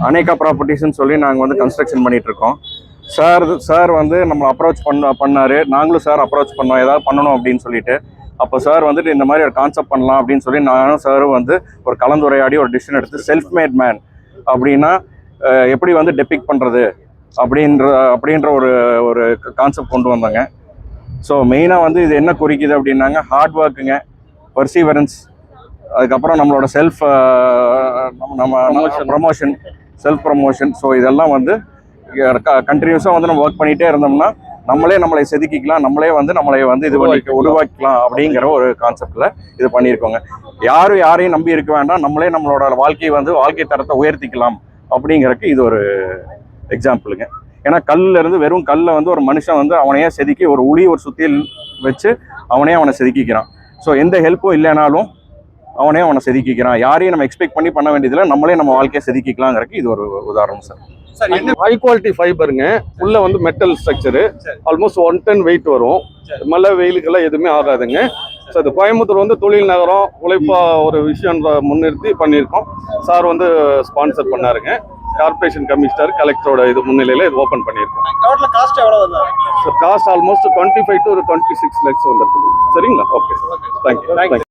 அனேகா ப்ராப்பர்ட்டிஸ்ன்னு சொல்லி நாங்கள் வந்து கன்ஸ்ட்ரக்ஷன் பண்ணிட்டு இருக்கோம். சார் வந்து நம்ம அப்ரோச் பண்ணாரு. நாங்களும் சார் அப்ரோச் பண்ணோம் ஏதாவது பண்ணணும் அப்படின்னு சொல்லிட்டு. அப்போ சார் வந்துட்டு இந்த மாதிரி ஒரு கான்செப்ட் பண்ணலாம் அப்படின்னு சொல்லி நானும் சாரும் வந்து ஒரு கலந்துரையாடி ஒரு டிசிஷன் எடுத்து செல்ஃப் மேட் மேன் அப்படின்னா எப்படி வந்து டெபிக் பண்ணுறது அப்படின்ற ஒரு கான்செப்ட் கொண்டு வந்தாங்க. ஸோ மெயினாக வந்து இது என்ன குறிக்குது அப்படின்னாங்க, ஹார்ட் ஒர்க்குங்க, பர்சீவரன்ஸ், அதுக்கப்புறம் நம்மளோட ப்ரமோஷன், செல்ஃப் ப்ரமோஷன். ஸோ இதெல்லாம் வந்து கண்டினியூஸாக வந்து நம்ம ஒர்க் பண்ணிகிட்டே இருந்தோம்னா நம்மளை செதுக்கிக்கலாம், நம்மளை வந்து இது உருவாக்கிக்கலாம் அப்படிங்கிற ஒரு கான்செப்டில் இது பண்ணியிருக்கோங்க. யாரையும் நம்பி இருக்க வேண்டாம், நம்மளே நம்மளோட வாழ்க்கை தரத்தை உயர்த்திக்கலாம் அப்படிங்கிறதுக்கு இது ஒரு எக்ஸாம்பிளுங்க. ஏன்னா வெறும் கல்லை வந்து ஒரு மனுஷன் வந்து அவனையே செதுக்கி ஒரு சுத்தியில் வச்சு அவனை செதுக்கிக்கிறான். ஸோ எந்த ஹெல்ப்பும் இல்லைனாலும் அவனை செதுக்கிக்கிறான். யாரையும் நம்ம எக்ஸ்பெக்ட் பண்ண வேண்டியதில்லை, நம்மளே நம்ம வாழ்க்கையை செதுக்கிக்கலாங்கிறதுக்கு இது ஒரு உதாரணம் சார். ஹை குவாலிட்டி ஃபைபருங்க, உள்ள வந்து metal structure, almost 1 ton weight வரும். மழை வெயிலுக்கெல்லாம் எதுவுமே ஆகாதுங்க. ஸோ அது கோயம்புத்தூர் வந்து தொழில் நகரம், உழைப்பா ஒரு விஷயம் முன்னிறுத்தி பண்ணியிருக்கோம். சார் வந்து ஸ்பான்சர் பண்ணாருங்க. கார்பரேஷன் கமிஷனர், கலெக்டரோட இது முன்னிலையில் இது ஓப்பன் பண்ணியிருக்கோம். காஸ்ட் ஆல்மோஸ்ட் 25 to 26 lakhs வந்துருக்கு. சரிங்களா? Okay sir, thank you.